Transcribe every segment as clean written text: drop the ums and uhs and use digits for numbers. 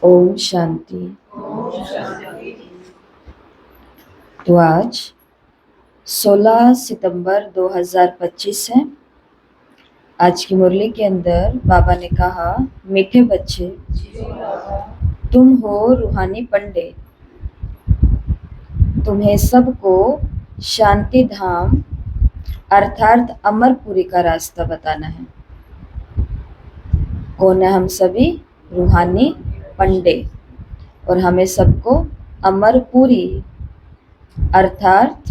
ओम शांति। तो आज 16 सितंबर 2025 है। आज की मुरली के अंदर बाबा ने कहा, मीठे बच्चे, तुम हो रूहानी पंडित, तुम्हें सबको शांति धाम अर्थात अमरपुरी का रास्ता बताना है। कौन है हम सभी? रूहानी पंडित, और हमें सबको अमरपुरी अर्थात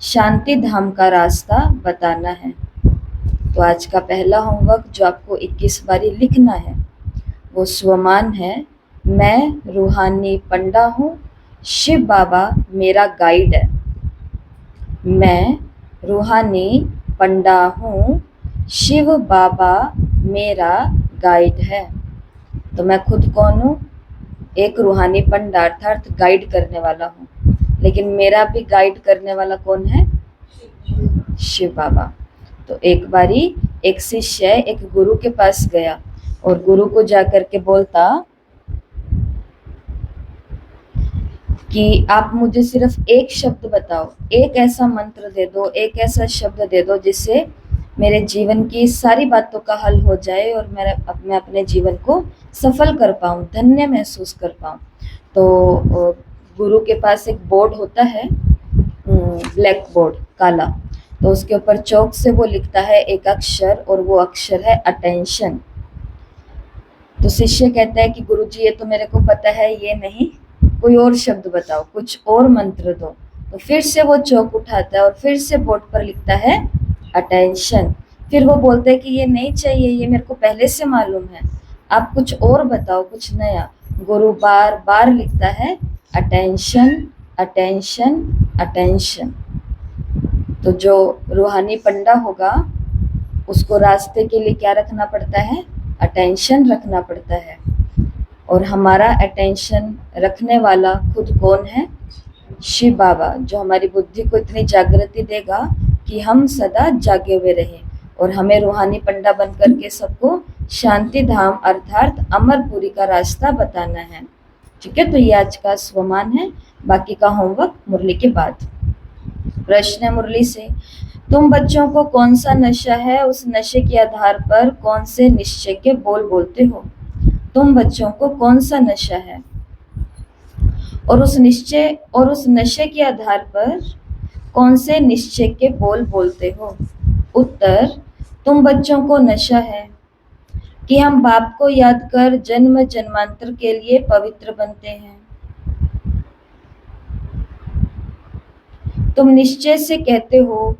शांति धाम का रास्ता बताना है। तो आज का पहला होमवर्क जो आपको 21 बारी लिखना है वो स्वमान है, मैं रूहानी पंडा हूँ, शिव बाबा मेरा गाइड है। मैं रूहानी पंडा हूँ, शिव बाबा मेरा गाइड है। तो मैं खुद कौन हूँ? एक रूहानी पंडा अर्थात गाइड करने वाला हूँ, लेकिन मेरा भी गाइड करने वाला कौन है? शिव बाबा। तो एक बारी एक शिष्य एक गुरु के पास गया और गुरु को जाकर के बोलता कि आप मुझे सिर्फ एक शब्द बताओ, एक ऐसा मंत्र दे दो, एक ऐसा शब्द दे दो जिससे मेरे जीवन की सारी बातों का हल हो जाए और मैं अपने जीवन को सफल कर पाऊँ, धन्य महसूस कर पाऊँ। तो गुरु के पास एक बोर्ड होता है, ब्लैक बोर्ड काला, तो उसके ऊपर चौक से वो लिखता है एक अक्षर, और वो अक्षर है अटेंशन। तो शिष्य कहता है कि गुरुजी ये तो मेरे को पता है, ये नहीं, कोई और शब्द बताओ, कुछ और मंत्र दो। तो फिर से वो चौक उठाता है और फिर से बोर्ड पर लिखता है अटेंशन। फिर वो बोलते हैं कि ये नहीं चाहिए, ये मेरे को पहले से मालूम है, आप कुछ और बताओ, कुछ नया। गुरु बार बार लिखता है अटेंशन अटेंशन अटेंशन। तो जो रूहानी पंडा होगा उसको रास्ते के लिए क्या रखना पड़ता है? अटेंशन रखना पड़ता है। और हमारा अटेंशन रखने वाला खुद कौन है? शिव बाबा, जो हमारी बुद्धि को इतनी जागृति देगा कि हम सदा जागे हुए रहें, और हमें रूहानी पंडा बन करके सबको शांति धाम अर्थात अमरपुरी का रास्ता बताना है। ठीक है, तो ये आज का स्वमान है, बाकी का होमवर्क मुरली के बाद। प्रश्न है मुरली से, तुम बच्चों को कौन सा नशा है, उस नशे के आधार पर कौन से निश्चय के बोल बोलते हो? तुम बच्चों को कौन सा नशा है और उस नशे के आधार पर कौन से निश्चय के बोल बोलते हो? उत्तर, तुम बच्चों को नशा है कि हम बाप को याद कर जन्म जन्मांतर के लिए पवित्र बनते हैं। तुम निश्चय से कहते हो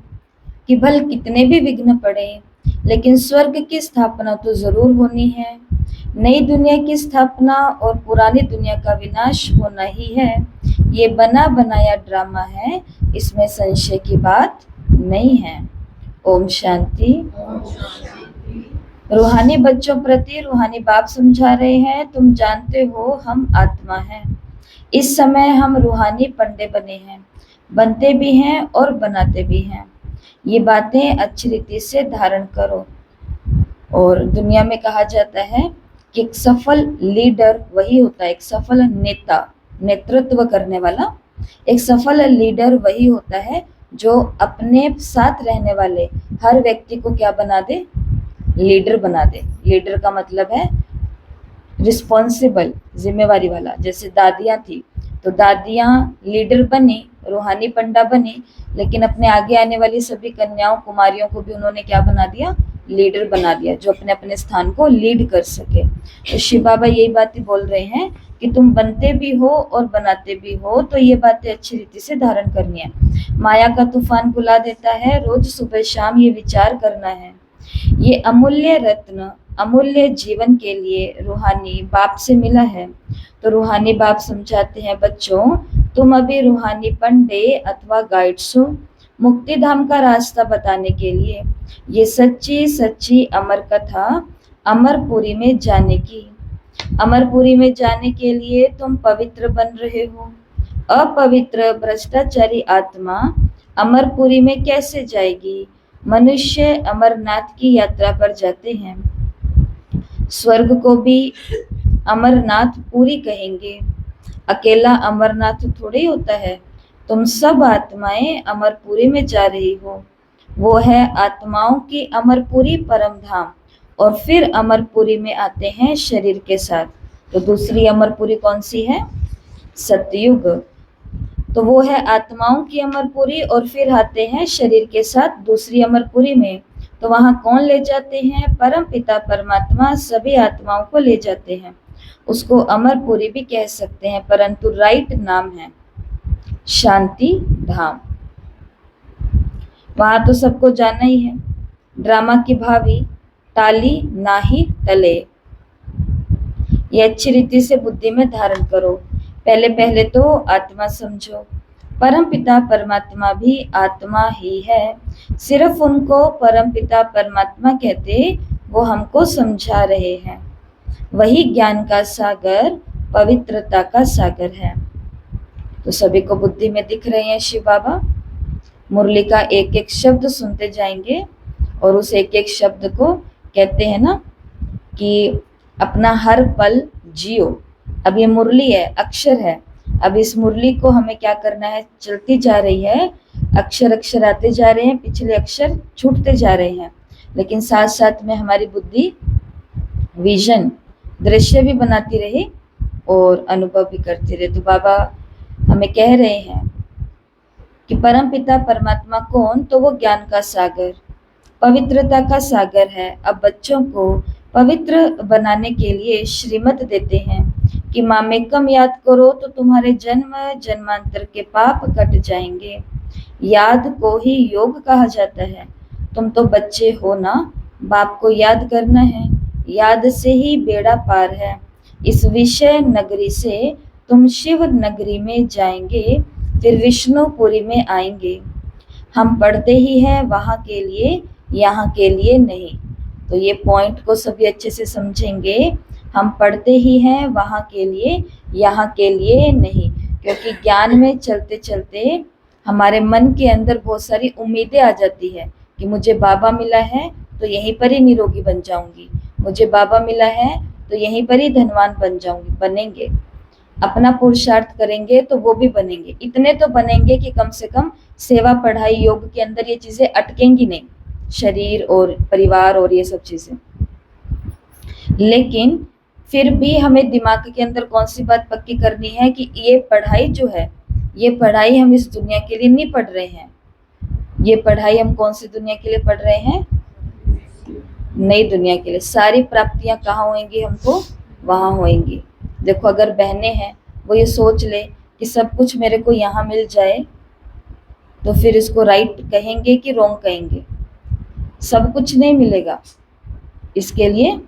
कि भल कितने भी विघ्न पड़े, लेकिन स्वर्ग की स्थापना तो जरूर होनी है। नई दुनिया की स्थापना और पुरानी दुनिया का विनाश होना ही है। ये बना बनाया ड्रामा है, इसमें संशय की बात नहीं है। ओम शांति। रूहानी बच्चों प्रति रूहानी बाप समझा रहे हैं, तुम जानते हो हम आत्मा हैं। इस समय हम रूहानी पंडे बने हैं, बनते भी हैं और बनाते भी हैं। ये बातें अच्छी रीति से धारण करो। और दुनिया में कहा जाता है कि एक सफल लीडर वही होता है, एक सफल नेता, नेतृत्व करने वाला एक सफल लीडर वही होता है जो अपने साथ रहने वाले हर व्यक्ति को क्या बना दे? लीडर बना दे। लीडर का मतलब है रिस्पॉन्सिबल, जिम्मेवारी वाला। जैसे दादियाँ थी, तो दादियाँ लीडर बनी, रूहानी पंडा बनी, लेकिन अपने आगे आने वाली सभी कन्याओं कुमारियों को भी उन्होंने क्या बना दिया? लीडर बना दिया, जो अपने अपने स्थान को लीड कर सके। तो शिव बाबा यही बातें बोल रहे हैं कि तुम बनते भी हो और बनाते भी हो, तो ये बातें अच्छी रीति से धारण करनी है। माया का तूफान बुला देता है, रोज सुबह शाम ये विचार करना है। ये अमूल्य रत्न अमूल्य जीवन के लिए रूहानी बाप से मिला है। तो रूहानी बाप समझाते हैं, बच्चों तुम अभी रूहानी पंडे अथवा गाइड्स हो, मुक्ति धाम का रास्ता बताने के लिए। ये सच्ची सच्ची अमर कथा अमरपुरी में जाने की। अमरपुरी में जाने के लिए तुम पवित्र बन रहे हो। अपवित्र भ्रष्टाचारी आत्मा अमरपुरी में कैसे जाएगी? मनुष्य अमरनाथ की यात्रा पर जाते हैं। स्वर्ग को भी अमरनाथ पुरी कहेंगे। अकेला अमरनाथ थोड़ी होता है, तुम सब आत्माएं अमरपुरी में जा रही हो। वो है आत्माओं की अमरपुरी परम धाम। और फिर अमरपुरी में आते हैं शरीर के साथ। तो दूसरी अमरपुरी कौन सी है? सतयुग। तो वो है आत्माओं की अमरपुरी और फिर आते हैं शरीर के साथ दूसरी अमरपुरी में। तो वहां कौन ले जाते हैं? परम पिता परमात्मा सभी आत्माओं को ले जाते हैं। उसको अमरपुरी भी कह सकते हैं, परंतु राइट नाम है शांति धाम। वहां तो सबको जाना ही है। ड्रामा की भावी टाली नाही टले, ये अच्छी रीति से बुद्धि में धारण करो। पहले पहले तो आत्मा समझो, परम पिता परमात्मा भी आत्मा ही है। सिर्फ उनको परम पिता परमात्मा कहते, वो हमको समझा रहे हैं। वही ज्ञान का सागर, पवित्रता का सागर है। तो सभी को बुद्धि में दिख रहे हैं शिव बाबा। मुरली का एक एक शब्द सुनते जाएंगे और उस एक एक शब्द को कहते हैं ना कि अपना हर पल जियो। अब ये मुरली है, अक्षर है। अब इस मुरली को हमें क्या करना है? चलती जा रही है, अक्षर अक्षर आते जा रहे हैं, पिछले अक्षर छूटते जा रहे हैं, लेकिन साथ साथ में हमारी बुद्धि विजन, दृश्य भी बनाती रहे और अनुभव भी करती रहे। तो बाबा हमें कह रहे हैं कि परम पिता परमात्मा कौन? तो वो ज्ञान का सागर, पवित्रता का सागर है। अब बच्चों को पवित्र बनाने के लिए श्रीमत देते हैं कि मामेकम याद करो तो तुम्हारे जन्म जन्मांतर के पाप कट जाएंगे। याद को ही योग कहा जाता है। तुम तो बच्चे हो ना, बाप को याद करना है, याद से ही बेड़ा पार है। इस विषय नगरी से तुम शिव नगरी में जाएंगे, फिर विष्णुपुरी में आएंगे। हम पढ़ते ही हैं वहाँ के लिए, यहाँ के लिए नहीं। तो ये पॉइंट को सभी अच्छे से समझेंगे। हम पढ़ते ही हैं वहाँ के लिए, यहाँ के लिए नहीं, क्योंकि ज्ञान में चलते चलते हमारे मन के अंदर बहुत सारी उम्मीदें आ जाती है कि मुझे बाबा मिला है तो यहीं पर ही निरोगी बन जाऊंगी, मुझे बाबा मिला है तो यहीं पर ही धनवान बन जाऊंगी। बनेंगे, अपना पुरुषार्थ करेंगे तो वो भी बनेंगे। इतने तो बनेंगे कि कम से कम सेवा पढ़ाई योग के अंदर ये चीजें अटकेंगी नहीं, शरीर और परिवार और ये सब चीजें। लेकिन फिर भी हमें दिमाग के अंदर कौन सी बात पक्की करनी है कि ये पढ़ाई जो है, ये पढ़ाई हम इस दुनिया के लिए नहीं पढ़ रहे हैं। ये पढ़ाई हम कौन सी दुनिया के लिए पढ़ रहे हैं? नई दुनिया के लिए। सारी प्राप्तियां कहाँ होंगी? हमको वहां होंगी। देखो, अगर बहनें हैं वो ये सोच ले कि सब कुछ मेरे को यहाँ मिल जाए, तो फिर इसको राइट कहेंगे कि रॉन्ग कहेंगे? सब कुछ नहीं मिलेगा। इसके लिए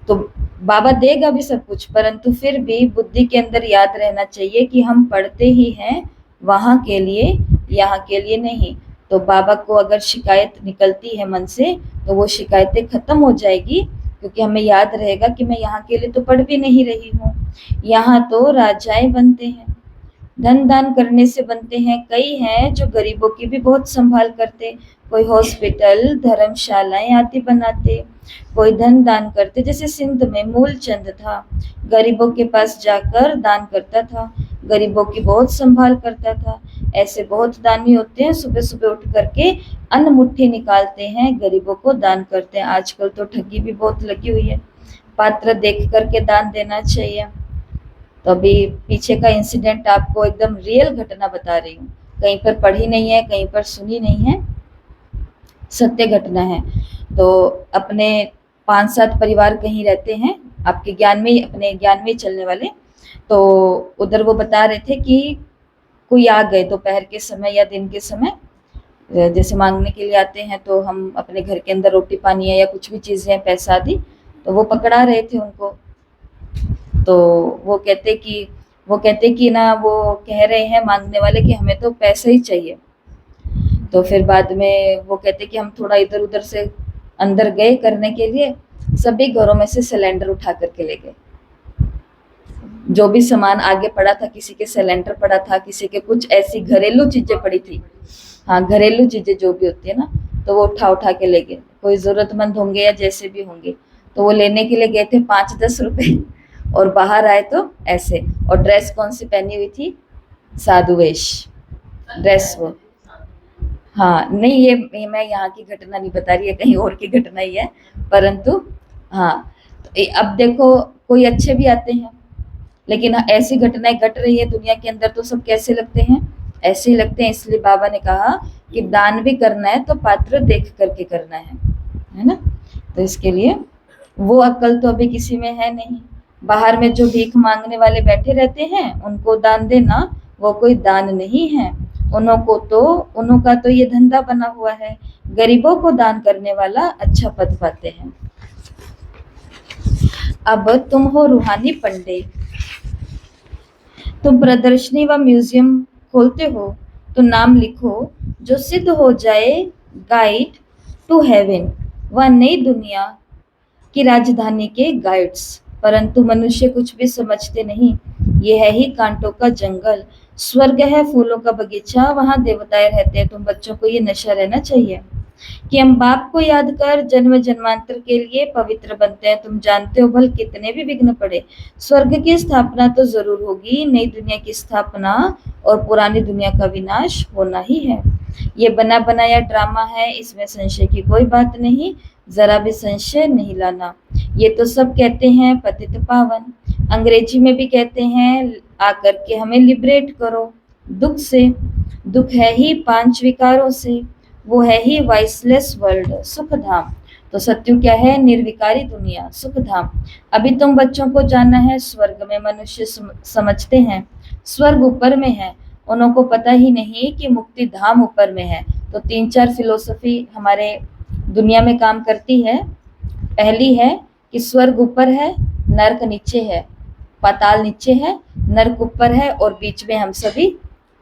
तो बाबा देगा भी सब कुछ, परंतु फिर भी बुद्धि के अंदर याद रहना चाहिए कि हम पढ़ते ही हैं वहाँ के लिए, यहाँ के लिए नहीं। तो बाबा को अगर शिकायत निकलती है मन से, तो वो शिकायतें खत्म हो जाएगी, क्योंकि हमें याद रहेगा कि मैं यहाँ के लिए तो पढ़ भी नहीं रही हूँ। यहाँ तो राजाएं बनते हैं, धन दान करने से बनते हैं। कई हैं जो गरीबों की भी बहुत संभाल करते, कोई हॉस्पिटल धर्मशालाएं आदि बनाते, कोई धन दान करते। जैसे सिंध में मूलचंद था, गरीबों के पास जाकर दान करता था, गरीबों की बहुत संभाल करता था। ऐसे बहुत दानी होते हैं, सुबह सुबह उठ करके अन्न मुट्ठी निकालते हैं, गरीबों को दान करते हैं। आजकल तो ठगी भी बहुत लगी हुई है, पात्र देख करके दान देना चाहिए। तो अभी पीछे का इंसिडेंट आपको एकदम रियल घटना बता रही हूँ, कहीं पर पढ़ी नहीं है, कहीं पर सुनी नहीं है, सत्य घटना है। तो अपने 5-7 परिवार कहीं रहते हैं, आपके ज्ञान में, अपने ज्ञान में चलने वाले। तो उधर वो बता रहे थे कि कोई आ गए दोपहर के समय या दिन के समय, जैसे मांगने के लिए आते हैं, तो हम अपने घर के अंदर रोटी पानी है या कुछ भी चीज़ें, पैसा आदि, तो वो पकड़ा रहे थे उनको। तो वो कहते कि ना, वो कह रहे हैं मांगने वाले कि हमें तो पैसा ही चाहिए। तो फिर बाद में वो कहते कि हम थोड़ा इधर उधर से अंदर गए करने के लिए, सभी घरों में से सिलेंडर उठा करके ले गए। जो भी सामान आगे पड़ा था, किसी के सिलेंडर पड़ा था, किसी के कुछ ऐसी घरेलू चीजें पड़ी थी, हाँ घरेलू चीजें जो भी होती है ना, तो वो उठा के ले गए। कोई जरूरतमंद होंगे या जैसे भी होंगे, तो वो लेने के लिए गए थे 5-10 रुपए, और बाहर आए तो ऐसे। और ड्रेस कौन सी पहनी हुई थी? साधु वेश ड्रेस वो। हाँ नहीं, ये मैं यहाँ की घटना नहीं बता रही है, कहीं और की घटना ही है, परंतु हाँ। तो अब देखो, कोई अच्छे भी आते हैं, लेकिन ऐसी घटनाएं घट रही है दुनिया के अंदर तो सब कैसे लगते हैं? ऐसे ही लगते हैं। इसलिए बाबा ने कहा कि दान भी करना है तो पात्र देख करके करना है ना। तो इसके लिए वो अक्ल तो अभी किसी में है नहीं। बाहर में जो भीख मांगने वाले बैठे रहते हैं उनको दान देना वो कोई दान नहीं है। उन्हों का तो ये धंधा बना हुआ है। गरीबों को दान करने वाला अच्छा पद पाते हैं। अब तुम हो रूहानी पंडित, तुम प्रदर्शनी व म्यूजियम खोलते हो तो नाम लिखो जो सिद्ध हो जाए गाइड टू हेवन व नई दुनिया की राजधानी के गाइड्स। परंतु मनुष्य कुछ भी समझते नहीं। ये है ही कांटों का जंगल, स्वर्ग है फूलों का बगीचा, वहां देवताएं रहते हैं। तुम बच्चों को ये नशा रहना चाहिए कि हम बाप को याद कर जन्म जन्मांतर के लिए पवित्र बनते हैं। तुम जानते हो भल कितने भी विघ्न पड़े, स्वर्ग की स्थापना तो जरूर होगी, नई दुनिया की स्थापना और पुरानी दुनिया का विनाश होना ही है। ये बना बनाया ड्रामा है, इसमें संशय की कोई बात नहीं, जरा भी संशय नहीं लाना। ये तो सब कहते हैं पतित पावन, अंग्रेजी में भी कहते हैं आकर के हमें लिबरेट करो दुख से। दुख है ही 5 विकारों से, वो है ही वाइसलेस वर्ल्ड, सुख धाम। तो सत्य क्या है? निर्विकारी दुनिया, सुख धाम। अभी तुम बच्चों को जानना है स्वर्ग में। मनुष्य समझते हैं स्वर्ग ऊपर में है, उन्हों को पता ही नहीं कि मुक्ति धाम ऊपर में है। तो 3-4 फिलोसफी हमारे दुनिया में काम करती है। पहली है कि स्वर्ग ऊपर है, नरक नीचे है, पाताल नीचे है, नरक ऊपर है और बीच में हम सभी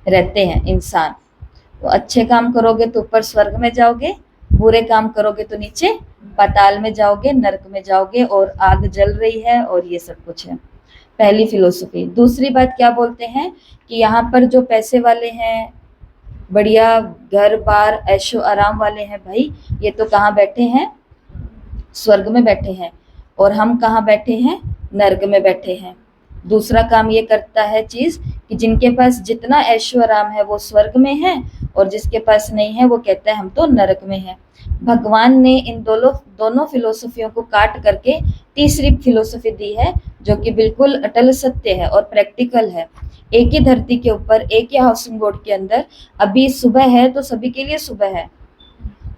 रहते हैं इंसान। तो अच्छे काम करोगे तो ऊपर स्वर्ग में जाओगे, बुरे काम करोगे तो नीचे पाताल में जाओगे, नरक में जाओगे और आग जल रही है और ये सब कुछ है। पहली फिलोसफी। दूसरी बात क्या बोलते हैं कि यहाँ पर जो पैसे वाले हैं, बढ़िया घर बार ऐशो आराम वाले हैं, भाई ये तो कहाँ बैठे हैं? स्वर्ग में बैठे हैं। और हम कहाँ बैठे हैं? नरक में बैठे हैं। दूसरा काम ये करता है चीज कि जिनके पास जितना ऐशो आराम है वो स्वर्ग में है और जिसके पास नहीं है वो कहता है हम तो नरक में है। भगवान ने इन दोनों फिलोसफियों को काट करके तीसरी फिलोसफी दी है जो कि बिल्कुल अटल सत्य है और प्रैक्टिकल है। एक ही धरती के ऊपर, एक ही हाउसिंग बोर्ड के अंदर अभी सुबह है तो सभी के लिए सुबह है,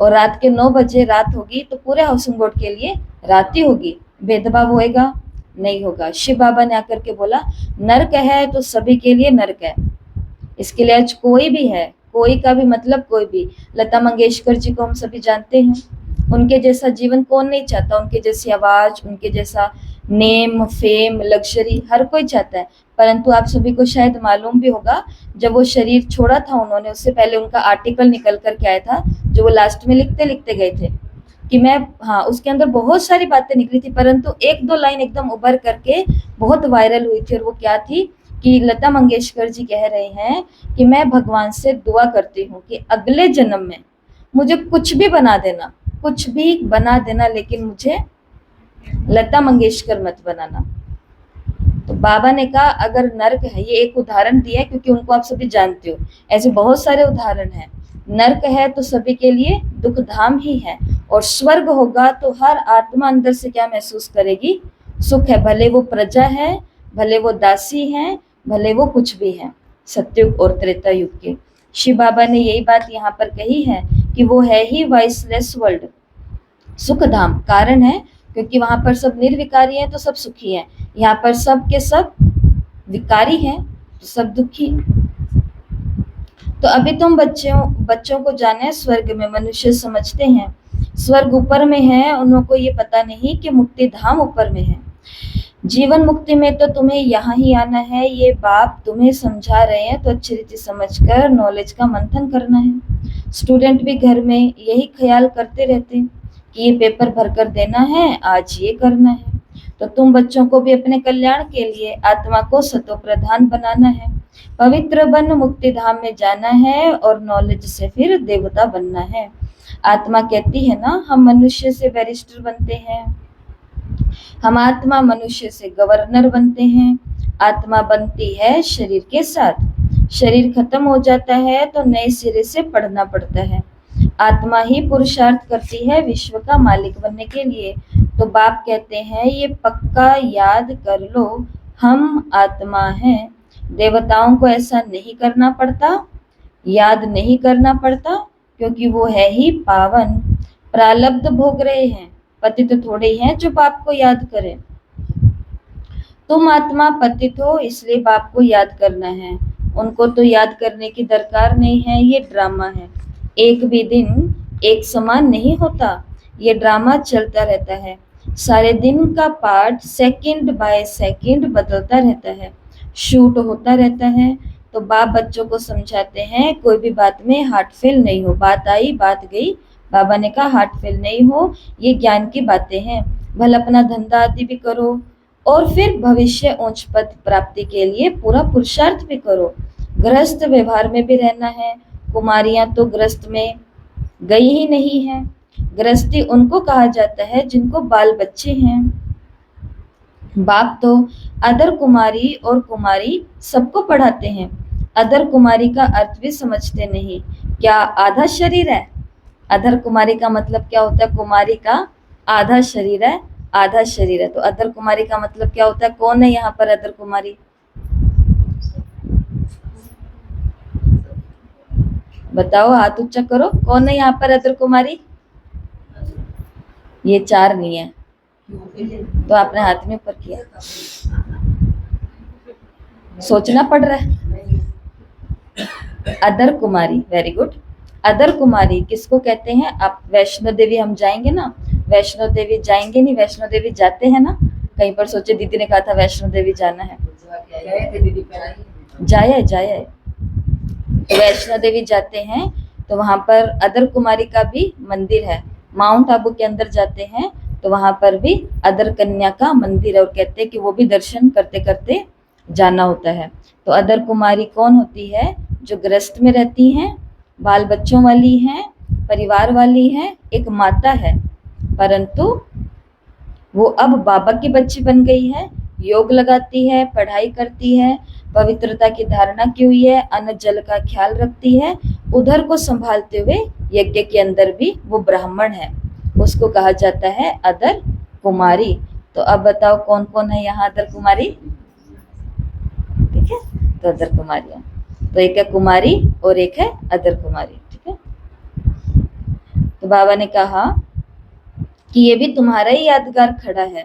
और रात के 9 बजे रात होगी तो पूरे हाउसिंग बोर्ड के लिए रात ही होगी। भेदभाव होएगा? नहीं होगा। शिव बाबा ने आकर के बोला नरक है तो सभी के लिए नरक है। इसके लिए आज कोई भी है, कोई का भी मतलब कोई भी। लता मंगेशकर जी को हम सभी जानते हैं, उनके जैसा जीवन कौन नहीं चाहता, उनके जैसी आवाज, उनके जैसा नेम फेम लग्जरी हर कोई चाहता है। परंतु आप सभी को शायद मालूम भी होगा जब वो शरीर छोड़ा था उन्होंने, उससे पहले उनका आर्टिकल निकल कर के आया था जो वो लास्ट में लिखते लिखते गए थे कि मैं, हाँ उसके अंदर बहुत सारी बातें निकली थी परंतु 1-2 लाइन एकदम उभर करके बहुत वायरल हुई थी और वो क्या थी कि लता मंगेशकर जी कह रहे हैं कि मैं भगवान से दुआ करती हूँ कि अगले जन्म में मुझे कुछ भी बना देना, कुछ भी बना देना, लेकिन मुझे लता मंगेशकर मत बनाना। तो बाबा ने कहा अगर नर्क है, ये एक उदाहरण दिया है क्योंकि उनको आप सभी जानते हो, ऐसे बहुत सारे उदाहरण हैं। नर्क है तो सभी के लिए दुख धाम ही है, और स्वर्ग होगा तो हर आत्मा अंदर से क्या महसूस करेगी? सुख है, भले वो प्रजा है, भले वो दासी है, भले वो कुछ भी है। सतयुग और त्रेता युग के शिव बाबा ने यही बात यहाँ पर कही है कि वो है ही वाइसलेस वर्ल्ड, सुख धाम। कारण है क्योंकि वहां पर सब निर्विकारी हैं तो सब सुखी हैं, यहाँ पर सब के सब विकारी हैं तो सब दुखी। तो अभी तुम बच्चों को जाना है स्वर्ग में। मनुष्य समझते हैं स्वर्ग ऊपर में है, उनको ये पता नहीं कि मुक्ति धाम ऊपर में है। जीवन मुक्ति में तो तुम्हें यहाँ ही आना है, ये बाप तुम्हें समझा रहे हैं तो अच्छी रीति समझकर नॉलेज का मंथन करना है। स्टूडेंट भी घर में यही ख्याल करते रहते हैं कि ये पेपर भर कर देना है, आज ये करना है। तो तुम बच्चों को भी अपने कल्याण के लिए आत्मा को सतो प्रधान बनाना है, पवित्र बन मुक्ति धाम में जाना है और नॉलेज से फिर देवता बनना है। आत्मा कहती है ना हम मनुष्य से बैरिस्टर बनते हैं, हम आत्मा मनुष्य से गवर्नर बनते हैं, आत्मा बनती है शरीर के साथ। शरीर खत्म हो जाता है तो नए सिरे से पढ़ना पड़ता है। आत्मा ही पुरुषार्थ करती है विश्व का मालिक बनने के लिए। तो बाप कहते हैं ये पक्का याद कर लो, हम आत्मा हैं। देवताओं को ऐसा नहीं करना पड़ता, याद नहीं करना पड़ता, क्योंकि वो है ही पावन। प्रारब्ध भोग रहे हैं, पतित थोड़े ही हैं जो बाप को याद करें। तुम आत्मा पतित हो, इसलिए बाप को याद करना है। उनको तो याद करने की दरकार नहीं है, ये ड्रामा है। एक भी दिन एक समान नहीं होता, ये ड्रामा चलता रहता है। सारे दिन का पार्ट सेकंड बाय सेकंड बदलता रहता है, शूट होता रहता है। तो बाप बच्चों को समझाते हैं कोई भी बात में हार्ट फेल नहीं हो। बात आई बात गई, बाबा ने कहा हार्ट फेल नहीं हो, ये ज्ञान की बातें हैं। भले अपना धंधा आदि भी करो और फिर भविष्य उच्च पद प्राप्ति के लिए पूरा पुरुषार्थ भी करो। गृहस्थ व्यवहार में भी रहना है। कुमारियां तो गृहस्थ में गई ही नहीं है। गृहस्थी उनको कहा जाता है जिनको बाल बच्चे हैं। बाप तो अदर कुमारी और कुमारी सबको पढ़ाते हैं। अदर कुमारी का अर्थ भी समझते नहीं। क्या आधा शरीर है? अधर कुमारी का मतलब क्या होता है? कुमारी का आधा शरीर है, आधा शरीर है। तो अदर कुमारी का मतलब क्या होता है? कौन है यहाँ पर अदर कुमारी? बताओ, हाथ ऊंचा करो, कौन है यहाँ पर अदर कुमारी? ये चार नहीं है तो आपने हाथ में ऊपर किया, सोचना पड़ रहा है। अदर कुमारी, वेरी गुड। अदर कुमारी किसको कहते हैं? आप वैष्णो देवी हम जाएंगे ना, वैष्णो देवी जाएंगे नहीं, वैष्णो देवी जाते हैं ना। कहीं पर सोचे दीदी ने कहा था वैष्णो देवी जाना है, जाए जाए। तो वैष्णो देवी जाते हैं तो वहां पर अदर कुमारी का भी मंदिर है। माउंट आबू के अंदर जाते हैं तो वहां पर भी अदर कन्या का मंदिर है और कहते हैं कि वो भी दर्शन करते करते जाना होता है। तो अदर कुमारी कौन होती है? जो गृहस्थ में रहती हैं, बाल बच्चों वाली हैं, परिवार वाली हैं, एक माता है, परंतु वो अब बाबा की बच्ची बन गई है। योग लगाती है, पढ़ाई करती है, पवित्रता की धारणा की हुई है, अन्न जल का ख्याल रखती है, उधर को संभालते हुए यज्ञ के अंदर भी वो ब्राह्मण है, उसको कहा जाता है अदर कुमारी। तो अब बताओ कौन कौन है यहाँ अदर कुमारी? ठीक है, तो अदर कुमारियां, तो एक है कुमारी और एक है अदर कुमारी। ठीक है, तो बाबा ने कहा कि ये भी तुम्हारा ही यादगार खड़ा है।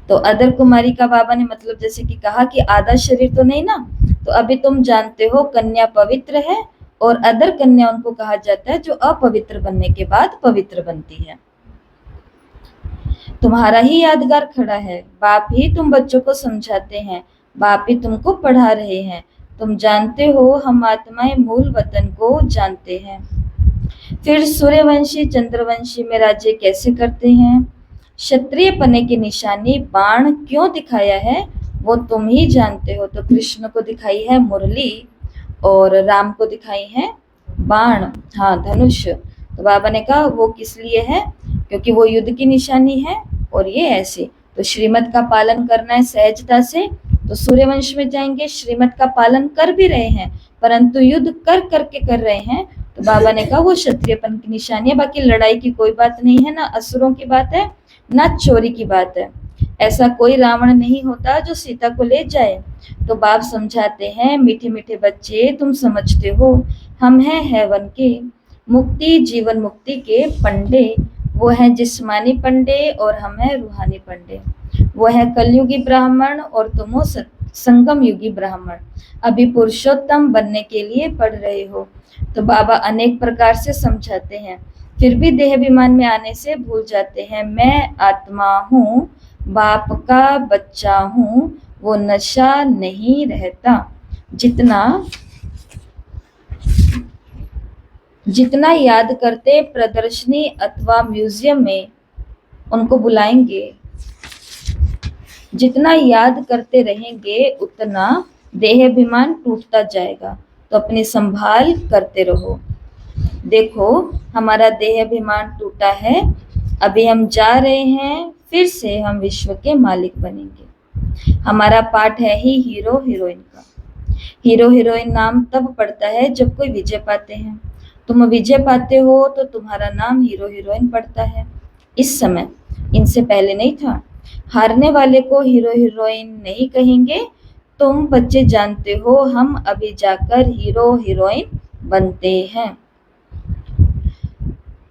तो अदर कुमारी का बाबा ने मतलब जैसे कि कहा कि आधा शरीर तो नहीं ना, तो अभी तुम जानते हो कन्या पवित्र है और अदर कन्या उनको कहा जाता है जो अपवित्र बनने के बाद पवित्र बनती है। तुम्हारा ही यादगार खड़ा है, बाप ही तुम बच्चों को समझाते हैं, बाप ही तुमको पढ़ा रहे हैं। तुम जानते हो हम आत्माएं मूल वतन को जानते हैं। फिर सूर्यवंशी चंद्रवंशी में राज्य कैसे करते हैं? क्षत्रिय पने की निशानी बाण क्यों दिखाया है वो तुम ही जानते हो। तो कृष्ण को दिखाई है मुरली और राम को दिखाई है बाण, हाँ धनुष। तो बाबा ने कहा वो किस लिए है? क्योंकि वो युद्ध की निशानी है और ये ऐसे। तो श्रीमत का पालन करना है सहजता से, तो सूर्यवंश में जाएंगे, श्रीमत का पालन कर भी रहे हैं परंतु युद्ध कर करके कर रहे हैं, तो बाबा ने कहा वो क्षत्रियपन की निशानी है। बाकी लड़ाई की कोई बात नहीं है, ना असुरों की बात है ना चोरी की बात है। ऐसा कोई रावण नहीं होता जो सीता को ले जाए। तो बाप समझाते हैं मीठे मीठे बच्चे तुम समझते हो हम हैं हेवन के मुक्ति जीवन मुक्ति के पंडे। वो है जिस्मानी पंडे और हम हैं रूहानी पंडे। वो है कलयुगी ब्राह्मण और तुम हो संगम युगी ब्राह्मण। अभी पुरुषोत्तम बनने के लिए पढ़ रहे हो। तो बाबा अनेक प्रकार से समझाते हैं, फिर भी देह अभिमान में आने से भूल जाते हैं। मैं आत्मा हूँ, बाप का बच्चा हूँ, वो नशा नहीं रहता। जितना याद करते प्रदर्शनी अथवा म्यूजियम में उनको बुलाएंगे, जितना याद करते रहेंगे उतना देह अभिमान टूटता जाएगा। तो अपनी संभाल करते रहो। देखो हमारा देह अभिमान टूटा है, अभी हम जा रहे हैं, फिर से हम विश्व के मालिक बनेंगे। हमारा पाठ है ही हीरो हीरोइन का। हीरो हीरोइन नाम तब पड़ता है जब कोई विजय पाते हैं। तुम विजय पाते हो तो तुम्हारा नाम हीरो हीरोइन पड़ता है। इस समय, इनसे पहले नहीं था। हारने वाले को हीरो हीरोइन नहीं कहेंगे। तुम बच्चे जानते हो, हम अभी जाकर हीरो हीरोइन बनते हैं।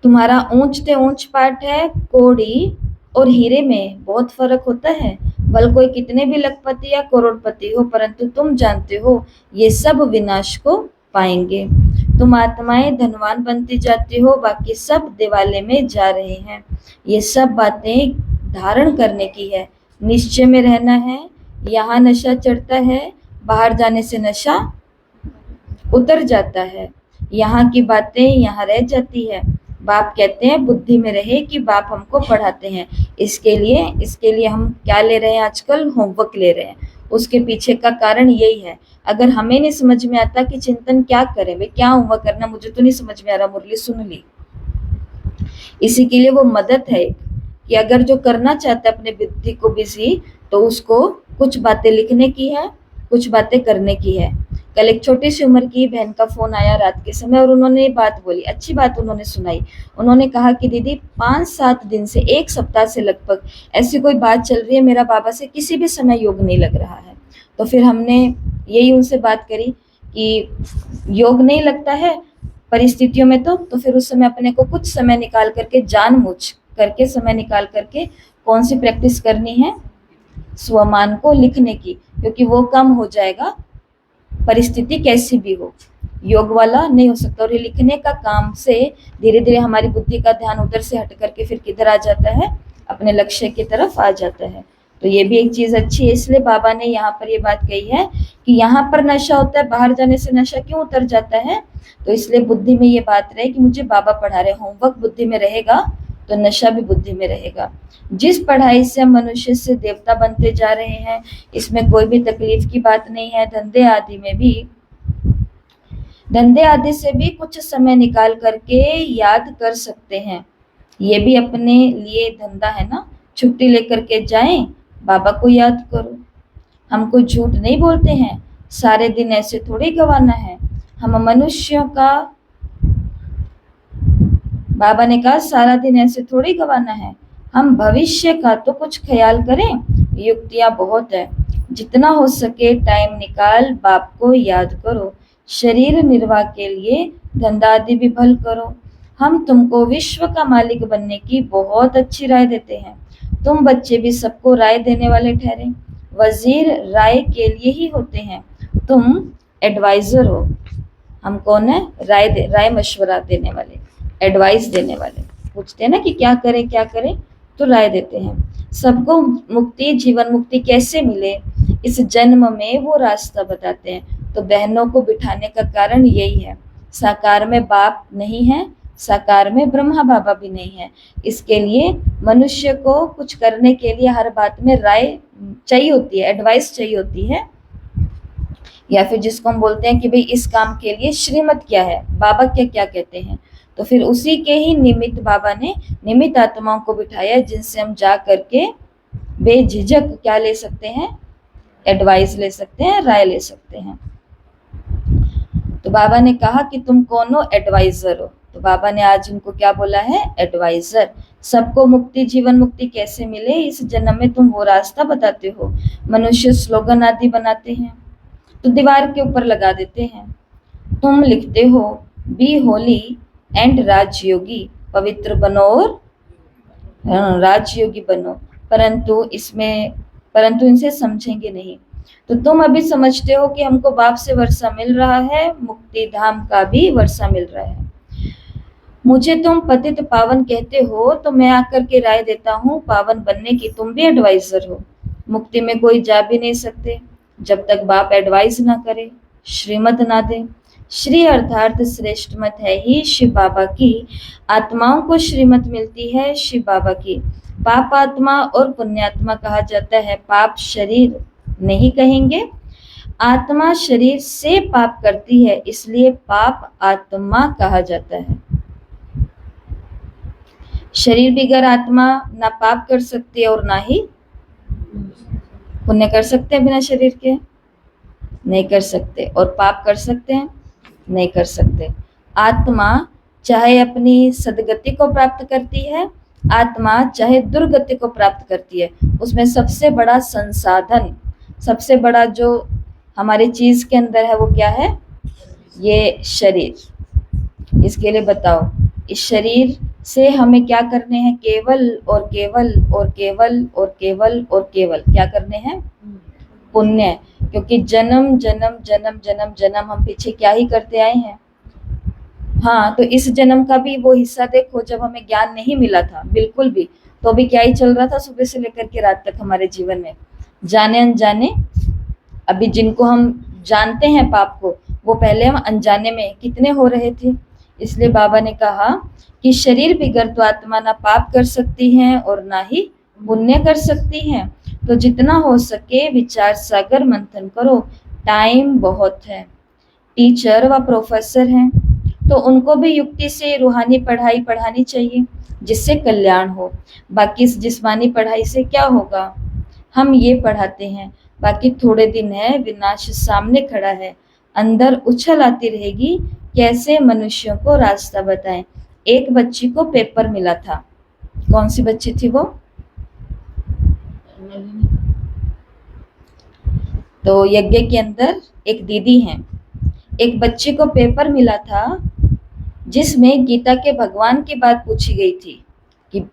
तुम्हारा ऊंचते ऊंच पाठ है कौड़ी और हीरे में बहुत फर्क होता है। भल कोई कितने भी लखपति या करोड़पति हो, परंतु तुम जानते हो ये सब विनाश को पाएंगे। तुम आत्माएं धनवान बनती जाती हो, बाकी सब दिवाले में जा रहे हैं। ये सब बातें धारण करने की है। निश्चय में रहना है। यहाँ नशा चढ़ता है, बाहर जाने से नशा उतर जाता है। यहाँ की बातें यहाँ रह जाती है। बाप कहते हैं बुद्धि में रहे कि बाप हमको पढ़ाते हैं। इसके लिए हम क्या ले रहे हैं आजकल? होमवर्क ले रहे हैं। उसके पीछे का कारण यही है। अगर हमें नहीं समझ में आता कि चिंतन क्या करें, वे क्या होमवर्क करना, मुझे तो नहीं समझ में आ रहा, मुरली सुन ली। इसी के लिए वो मदद है कि अगर जो करना चाहता है अपने बुद्धि को बिजी, तो उसको कुछ बातें लिखने की है, कुछ बातें करने की है। कल एक छोटी सी उम्र की बहन का फोन आया रात के समय और उन्होंने बात बोली, अच्छी बात उन्होंने सुनाई। उन्होंने कहा कि दीदी 5-7 दिन से, 1 सप्ताह से लगभग ऐसी कोई बात चल रही है, मेरा बाबा से किसी भी समय योग नहीं लग रहा है। तो फिर हमने यही उनसे बात करी कि योग नहीं लगता है परिस्थितियों में, तो फिर उस समय अपने को कुछ समय निकाल करके, जानबूझ करके समय निकाल करके कौन सी प्रैक्टिस करनी है? स्वमान को लिखने की, क्योंकि वो कम हो जाएगा परिस्थिति कैसी भी हो। योग वाला नहीं हो सकता। और ये लिखने का काम से धीरे धीरे हमारी बुद्धि का ध्यान उधर से हट करके फिर किधर आ जाता है? अपने लक्ष्य की तरफ आ जाता है। तो ये भी एक चीज अच्छी है। इसलिए बाबा ने यहाँ पर ये बात कही है कि यहाँ पर नशा होता है, बाहर जाने से नशा क्यों उतर जाता है? तो इसलिए बुद्धि में ये बात रहे कि मुझे बाबा पढ़ा रहे। होमवर्क बुद्धि में रहेगा तो नशा भी बुद्धि में रहेगा। जिस पढ़ाई से हम मनुष्य से देवता बनते जा रहे हैं, इसमें कोई भी तकलीफ की बात नहीं है। धंधे आदि से भी कुछ समय निकाल करके याद कर सकते हैं। ये भी अपने लिए धंधा है ना। छुट्टी लेकर के जाएं, बाबा को याद करो। हम कोई झूठ नहीं बोलते हैं। सारे दिन ऐसे थोड़ी गंवाना है। हम मनुष्यों का, बाबा ने कहा सारा दिन ऐसे थोड़ी गंवाना है। हम भविष्य का तो कुछ ख्याल करें। युक्तियां बहुत है। जितना हो सके टाइम निकाल बाप को याद करो। शरीर निर्वाह के लिए धंधा आदि भी भल करो। हम तुमको विश्व का मालिक बनने की बहुत अच्छी राय देते हैं। तुम बच्चे भी सबको राय देने वाले ठहरे। वजीर राय के लिए ही होते हैं। तुम एडवाइजर हो। हम कौन है? राय मशवरा देने वाले, एडवाइस देने वाले। पूछते हैं ना कि क्या करें, तो राय देते हैं। सबको मुक्ति, जीवन मुक्ति कैसे मिले, इस जन्म में वो रास्ता बताते हैं। तो बहनों को बिठाने का कारण यही है। साकार में बाप नहीं है, साकार में ब्रह्मा बाबा भी नहीं है। इसके लिए मनुष्य को कुछ करने के लिए हर बात में राय चाहिए होती है, एडवाइस चाहिए होती है। या फिर जिसको हम बोलते हैं कि भाई इस काम के लिए श्रीमत क्या है, बाबा क्या क्या कहते हैं। तो फिर उसी के ही निमित्त बाबा ने निमित्त आत्माओं को बिठाया, जिनसे हम जा करके बेझिझक क्या ले सकते हैं? एडवाइस ले सकते हैं, राय ले सकते हैं। तो बाबा ने कहा कि तुम कौन हो? एडवाइजर हो। तो बाबा ने आज उनको क्या बोला है? एडवाइजर। सबको मुक्ति, जीवन मुक्ति कैसे मिले, इस जन्म में तुम वो रास्ता बताते हो। मनुष्य स्लोगन आदि बनाते हैं तो दीवार के ऊपर लगा देते हैं। तुम लिखते हो बी होली एंड राजयोगी, पवित्र बनो और राजयोगी बनो, परंतु इनसे समझेंगे नहीं। तो तुम अभी समझते हो कि हमको बाप से वर्षा मिल रहा है, मुक्ति धाम का भी वर्षा मिल रहा है। मुझे तुम पतित पावन कहते हो, तो मैं आकर के राय देता हूँ पावन बनने की। तुम भी एडवाइजर हो। मुक्ति में कोई जा भी नहीं सकते जब तक बाप एडवाइस ना करे, श्रीमत ना दे। श्री अर्थात श्रेष्ठ मत है ही शिव बाबा की। आत्माओं को श्रीमत मिलती है शिव बाबा की। पाप आत्मा और पुण्यात्मा कहा जाता है। पाप शरीर नहीं कहेंगे, आत्मा शरीर से पाप करती है, इसलिए पाप आत्मा कहा जाता है। शरीर बिगर आत्मा ना पाप कर सकती है और ना ही पुण्य कर सकते हैं बिना शरीर के, नहीं कर सकते। और पाप कर सकते हैं, नहीं कर सकते। आत्मा चाहे अपनी सदगति को प्राप्त करती है, आत्मा चाहे दुर्गति को प्राप्त करती है, उसमें सबसे बड़ा संसाधन, सबसे बड़ा जो हमारी चीज के अंदर है वो क्या है? ये शरीर। इसके लिए बताओ, इस शरीर से हमें क्या करने हैं? केवल और केवल और केवल और केवल और केवल क्या करने हैं? पुण्य। क्योंकि जन्म जन्म जन्म जन्म जन्म हम पीछे क्या ही करते आए हैं। हाँ, तो इस जन्म का भी वो हिस्सा देखो, जब हमें ज्ञान नहीं मिला था बिल्कुल भी, तो भी क्या ही चल रहा था सुबह से लेकर के रात तक हमारे जीवन में, जाने अनजाने। अभी जिनको हम जानते हैं पाप को, वो पहले हम अनजाने में कितने हो रहे थे। इसलिए बाबा ने कहा कि शरीर बिगर तो आत्मा ना पाप कर सकती है और ना ही पुण्य कर सकती है। तो जितना हो सके विचार सागर मंथन करो, टाइम बहुत है। टीचर व प्रोफेसर हैं तो उनको भी युक्ति से रूहानी पढ़ाई पढ़ानी चाहिए जिससे कल्याण हो। बाकी इस जिस्मानी पढ़ाई से क्या होगा? हम ये पढ़ाते हैं, बाकी थोड़े दिन है, विनाश सामने खड़ा है, अंदर उछल आती रहेगी, कैसे मनुष्यों को रास्ता बताएं। एक बच्ची को पेपर मिला था, कौन सी बच्ची थी वो? तो यज्ञ के अंदर एक दीदी हैं, एक बच्चे को पेपर मिला था जिसमें गीता के भगवान की बात पूछी गई थी। कि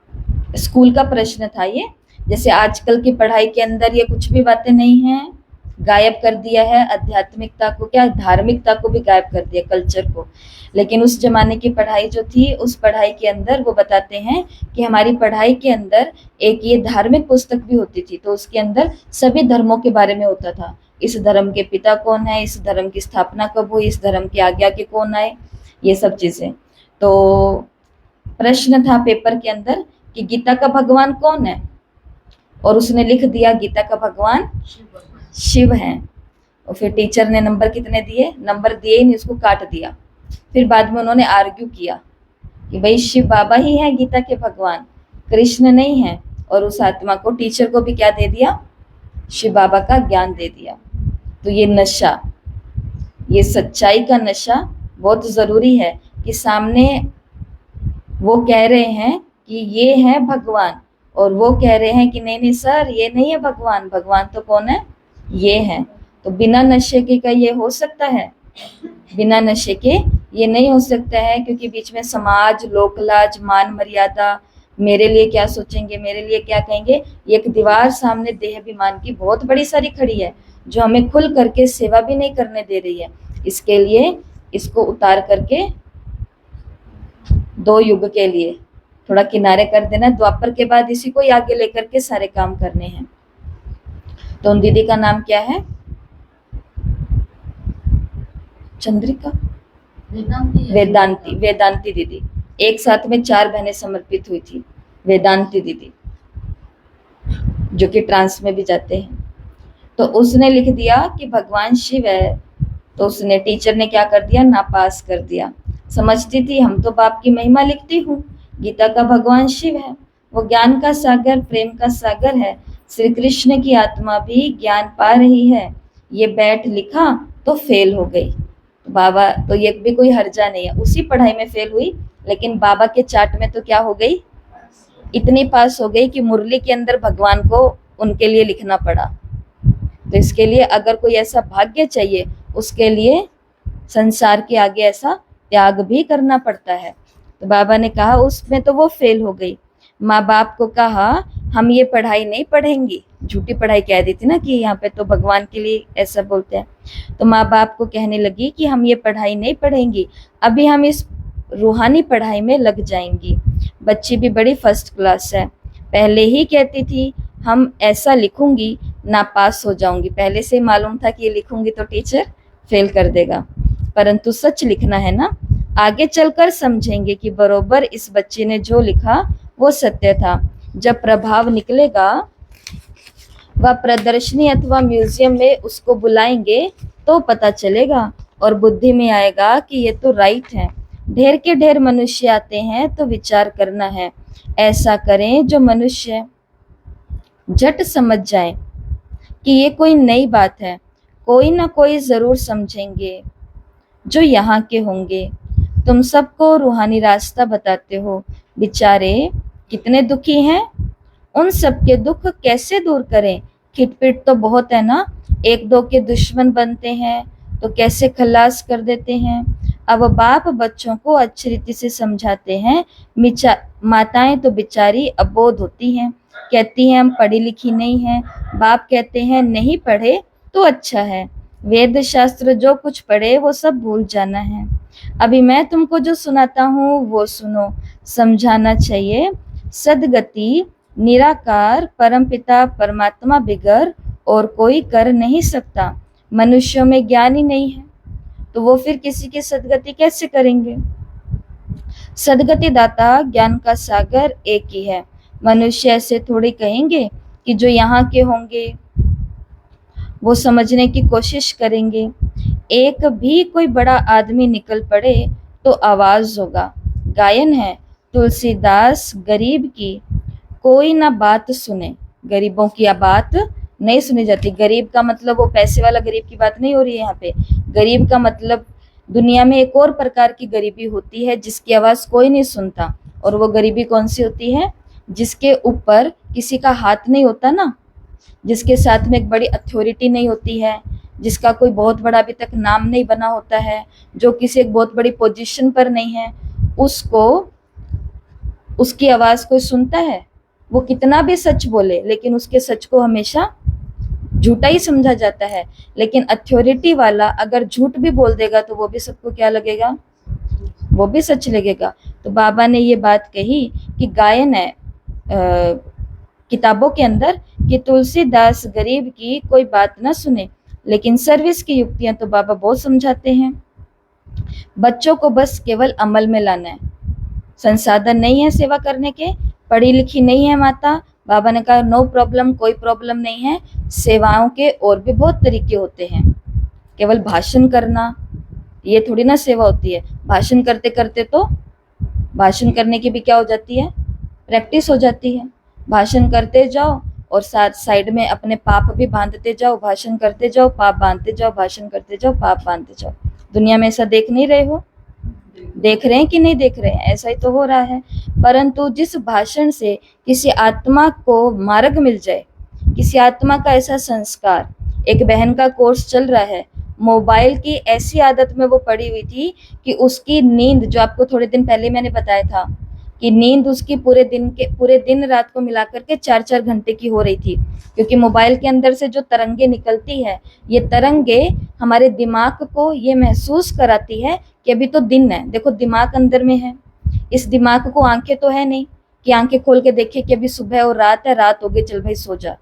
स्कूल का प्रश्न था ये, जैसे आजकल की पढ़ाई के अंदर ये कुछ भी बातें नहीं है, गायब कर दिया है आध्यात्मिकता को, क्या धार्मिकता को भी गायब कर दिया, कल्चर को। लेकिन उस जमाने की पढ़ाई जो थी, उस पढ़ाई के अंदर वो बताते हैं कि हमारी पढ़ाई के अंदर एक ये धार्मिक पुस्तक भी होती थी, तो उसके अंदर सभी धर्मों के बारे में होता था। इस धर्म के पिता कौन है, इस धर्म की स्थापना कब हुई, इस धर्म की आज्ञा के कौन आए, ये सब चीजें। तो प्रश्न था पेपर के अंदर कि गीता का भगवान कौन है, और उसने लिख दिया गीता का भगवान शिव है। और फिर टीचर ने नंबर कितने दिए? नंबर दिए ही नहीं, उसको काट दिया। फिर बाद में उन्होंने आर्ग्यू किया कि भाई शिव बाबा ही है गीता के भगवान, कृष्ण नहीं है। और उस आत्मा को, टीचर को भी क्या दे दिया? शिव बाबा का ज्ञान दे दिया। तो ये नशा, ये सच्चाई का नशा बहुत जरूरी है कि सामने वो कह रहे हैं कि ये है भगवान, और वो कह रहे हैं कि नहीं नहीं सर ये नहीं है भगवान, भगवान तो कौन है? ये है। तो बिना नशे के क्या ये हो सकता है? बिना नशे के ये नहीं हो सकता है, क्योंकि बीच में समाज, लोकलाज, मान मर्यादा, मेरे लिए क्या सोचेंगे, मेरे लिए क्या कहेंगे, ये एक दीवार सामने देह अभिमान की बहुत बड़ी सारी खड़ी है, जो हमें खुल करके सेवा भी नहीं करने दे रही है। इसके लिए इसको उतार करके दो युग के लिए थोड़ा किनारे कर देना, द्वापर के बाद इसी को ही आगे लेकर के सारे काम करने हैं। तो उन दीदी का नाम क्या है? चंद्रिका, वेदांती, वेदांती दीदी। एक साथ में 4 बहनें समर्पित हुई थी, वेदांती दीदी, जो कि ट्रांस में भी जाते हैं। तो उसने लिख दिया कि भगवान शिव है, तो उसने, टीचर ने क्या कर दिया? नापास कर दिया। समझती थी हम तो बाप की महिमा लिखती हूँ, गीता का भगवान शिव है, वो ज्ञान का सागर, प्रेम का सागर है, श्री कृष्ण की आत्मा भी ज्ञान पा रही है, ये बैठ लिखा तो फेल हो गई। तो बाबा, तो ये भी कोई हर्जा नहीं है, उसी पढ़ाई में फेल हुई, लेकिन बाबा के चार्ट में तो क्या हो गई? इतनी पास हो गई कि मुरली के अंदर भगवान को उनके लिए लिखना पड़ा। तो इसके लिए अगर कोई ऐसा भाग्य चाहिए, उसके लिए संसार के आगे ऐसा त्याग भी करना पड़ता है। तो बाबा ने कहा उसमें तो वो फेल हो गई। माँ बाप को कहा हम ये पढ़ाई नहीं पढ़ेंगी, झूठी पढ़ाई कह दी थी ना कि यहाँ पे तो भगवान के लिए ऐसा बोलते हैं। तो माँ बाप को कहने लगी कि हम ये पढ़ाई नहीं पढ़ेंगी, अभी हम इस रूहानी पढ़ाई में लग जाएंगी। बच्ची भी बड़ी फर्स्ट क्लास है, पहले ही कहती थी हम ऐसा लिखूंगी ना पास हो जाऊंगी, पहले से मालूम था कि ये लिखूंगी तो टीचर फेल कर देगा, परंतु सच लिखना है ना, आगे चलकर समझेंगे कि बरोबर इस बच्चे ने जो लिखा वो सत्य था। जब प्रभाव निकलेगा वह प्रदर्शनी अथवा म्यूजियम में उसको बुलाएंगे तो पता चलेगा और बुद्धि में आएगा कि ये तो राइट है। ढेर के ढेर मनुष्य आते हैं तो विचार करना है, ऐसा करें जो मनुष्य झट समझ जाए कि ये कोई नई बात है, कोई ना कोई ज़रूर समझेंगे जो यहाँ के होंगे। तुम सबको रूहानी रास्ता बताते हो, बेचारे कितने दुखी हैं, उन सबके दुख कैसे दूर करें? खिटपिट तो बहुत है ना, एक दो के दुश्मन बनते हैं तो कैसे खल्लास कर देते हैं। अब बाप बच्चों को अच्छी रीति से समझाते हैं, माताएं तो बेचारी अबोध होती हैं, कहती हैं हम पढ़ी लिखी नहीं हैं। बाप कहते हैं नहीं पढ़े तो अच्छा है, वेद शास्त्र जो कुछ पढ़े वो सब भूल जाना है। अभी मैं तुमको जो सुनाता हूँ वो सुनो, समझाना चाहिए। सदगति निराकार परमपिता परमात्मा बिगर और कोई कर नहीं सकता। मनुष्यों में ज्ञान ही नहीं है तो वो फिर किसी की सदगति कैसे करेंगे? सदगति दाता ज्ञान का सागर एक ही है। मनुष्य ऐसे थोड़ी कहेंगे कि जो यहाँ के होंगे वो समझने की कोशिश करेंगे। एक भी कोई बड़ा आदमी निकल पड़े तो आवाज होगा। गायन है, तुलसीदास गरीब की कोई ना बात सुने। गरीबों की बात नहीं सुनी जाती। गरीब का मतलब वो पैसे वाला गरीब की बात नहीं हो रही है यहाँ पे। गरीब का मतलब दुनिया में एक और प्रकार की गरीबी होती है जिसकी आवाज कोई नहीं सुनता। और वो गरीबी कौन सी होती है? जिसके ऊपर किसी का हाथ नहीं होता ना, जिसके साथ में एक बड़ी अथॉरिटी नहीं होती है, जिसका कोई बहुत बड़ा अभी तक नाम नहीं बना होता है, जो किसी एक बहुत बड़ी पोजीशन पर नहीं है, उसको उसकी आवाज कोई सुनता है? वो कितना भी सच बोले लेकिन उसके सच को हमेशा झूठा ही समझा जाता है। लेकिन अथॉरिटी वाला अगर झूठ भी बोल देगा तो वो भी सबको क्या लगेगा? वो भी सच लगेगा। तो बाबा ने ये बात कही कि गायन है किताबों के अंदर कि तुलसीदास गरीब की कोई बात ना सुने, लेकिन सर्विस की युक्तियां तो बाबा बहुत समझाते हैं। बच्चों को बस केवल अमल में लाना है। संसाधन नहीं है सेवा करने के, पढ़ी लिखी नहीं है माता, बाबा ने कहा नो प्रॉब्लम, कोई प्रॉब्लम नहीं है। सेवाओं के और भी बहुत तरीके होते हैं। केवल भाषण करना ये थोड़ी ना सेवा होती है। भाषण करते करते तो भाषण करने की भी क्या हो जाती है? प्रैक्टिस हो जाती है। भाषण करते जाओ और साथ साइड में अपने पाप भी बांधते जाओ। भाषण करते जाओ, पाप बांधते जाओ, भाषण करते जाओ, पाप बांधते जाओ। दुनिया में ऐसा देख नहीं रहे हो? देख रहे हैं कि नहीं देख रहे हैं? ऐसा ही तो हो रहा है। परंतु जिस भाषण से किसी आत्मा को मार्ग मिल जाए, किसी आत्मा का ऐसा संस्कार। एक बहन का कोर्स चल रहा है, मोबाइल की ऐसी आदत में वो पड़ी हुई थी कि उसकी नींद, जो आपको थोड़े दिन पहले मैंने बताया था कि नींद उसकी पूरे दिन रात को मिलाकर के 4-4 घंटे की हो रही थी, क्योंकि मोबाइल के अंदर से जो तरंगे निकलती है, ये तरंगे हमारे दिमाग को ये महसूस कराती है कि अभी तो दिन है। देखो दिमाग अंदर में है, इस दिमाग को आंखें तो है नहीं कि आंखें खोल के देखे कि अभी सुबह और रात है, रात हो गई चल भाई सो जा।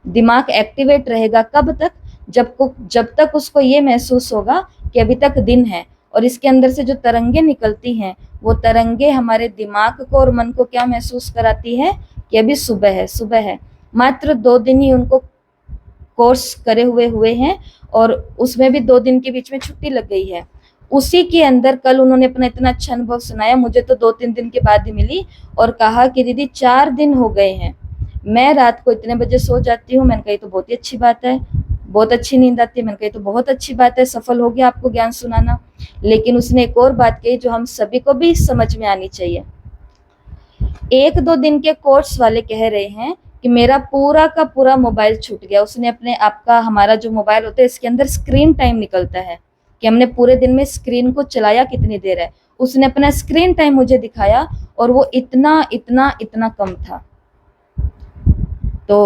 दिमाग एक्टिवेट रहेगा कब तक? जब तक उसको ये महसूस होगा कि अभी तक दिन है। और इसके अंदर से जो तरंगे निकलती हैं वो तरंगे हमारे दिमाग को और मन को क्या महसूस कराती है कि अभी सुबह है, सुबह है। मात्र 2 दिन ही उनको कोर्स करे हुए हैं और उसमें भी 2 दिन के बीच में छुट्टी लग गई है। उसी के अंदर कल उन्होंने अपना इतना अच्छा अनुभव सुनाया, मुझे तो 2-3 दिन के बाद ही मिली, और कहा कि दीदी 4 दिन हो गए हैं मैं रात को इतने बजे सो जाती हूँ। मैंने कही तो बहुत ही अच्छी बात है, बहुत अच्छी नींद आती है। मैंने कही तो बहुत अच्छी बात है, सफल हो गया आपको ज्ञान सुनाना। लेकिन उसने एक और बात कही जो हम सभी को भी समझ में आनी चाहिए। 1-2 दिन के कोर्स वाले कह रहे हैं कि मेरा पूरा का पूरा मोबाइल छूट गया। उसने अपने आपका, हमारा जो मोबाइल होता है इसके अंदर स्क्रीन टाइम निकलता है कि हमने पूरे दिन में स्क्रीन को चलाया कितनी देर है। उसने अपना स्क्रीन टाइम मुझे दिखाया और वो इतना इतना इतना कम था। तो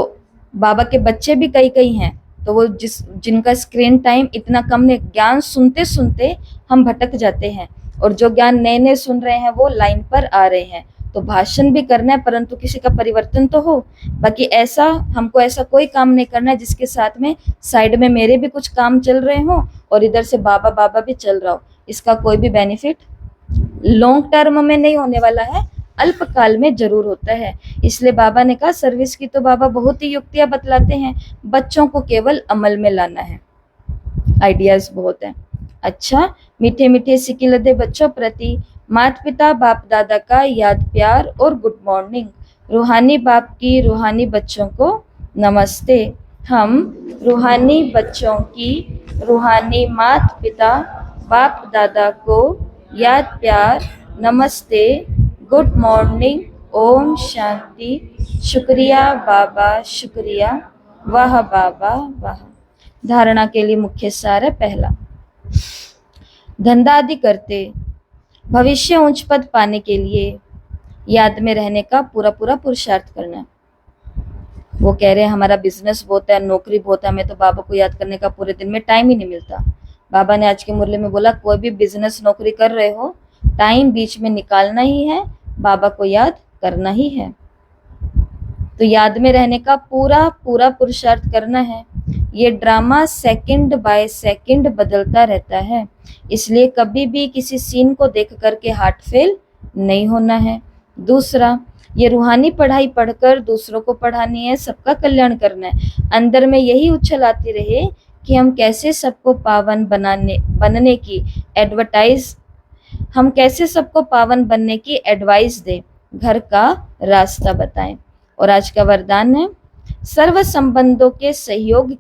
बाबा के बच्चे भी कई हैं, तो वो जिनका स्क्रीन टाइम इतना कम ने, ज्ञान सुनते सुनते हम भटक जाते हैं, और जो ज्ञान नए नए सुन रहे हैं वो लाइन पर आ रहे हैं। तो भाषण भी करना है परंतु किसी का परिवर्तन तो हो। बाकी ऐसा हमको ऐसा कोई काम नहीं करना है जिसके साथ में साइड में मेरे भी कुछ काम चल रहे हों और इधर से बाबा बाबा भी चल रहा हो। इसका कोई भी बेनिफिट लॉन्ग टर्म में नहीं होने वाला है, अल्पकाल में जरूर होता है। इसलिए बाबा ने कहा सर्विस की तो बाबा बहुत ही युक्तियां बतलाते हैं, बच्चों को केवल अमल में लाना है। आइडियाज बहुत हैं। अच्छा, मीठे मीठे सिकिलदे बच्चों प्रति माता पिता बाप दादा का याद प्यार और गुड मॉर्निंग। रूहानी बाप की रूहानी बच्चों को नमस्ते। हम रूहानी बच्चों की रूहानी माता पिता बाप दादा को याद प्यार नमस्ते, गुड मॉर्निंग, ओम शांति, शुक्रिया बाबा शुक्रिया, वाह बाबा वाह। धारणा के लिए मुख्य सार है। पहला, धंधा आदि करते भविष्य उच्च पद पाने के लिए याद में रहने का पूरा पूरा पुरुषार्थ करना। वो कह रहे हैं हमारा बिजनेस बहुत है, नौकरी बहुत है, हमें तो बाबा को याद करने का पूरे दिन में टाइम ही नहीं मिलता। बाबा ने आज के मुरली में बोला कोई भी बिजनेस नौकरी कर रहे हो, टाइम बीच में निकालना ही है, बाबा को याद करना ही है। तो याद में रहने का पूरा पूरा पुरुषार्थ करना है। ये ड्रामा सेकंड बाय सेकंड बदलता रहता है, इसलिए कभी भी किसी सीन को देख करके हार्ट फेल नहीं होना है। दूसरा, ये रूहानी पढ़ाई पढ़कर दूसरों को पढ़ानी है, सबका कल्याण करना है। अंदर में यही उछल आती रहे कि हम कैसे सबको पावन बनने की एडवर्टाइज, हम कैसे सबको पावन बनने की एडवाइस दें, घर का रास्ता बताएं। और आज का वरदान है सर्व संबंधों के सहयोग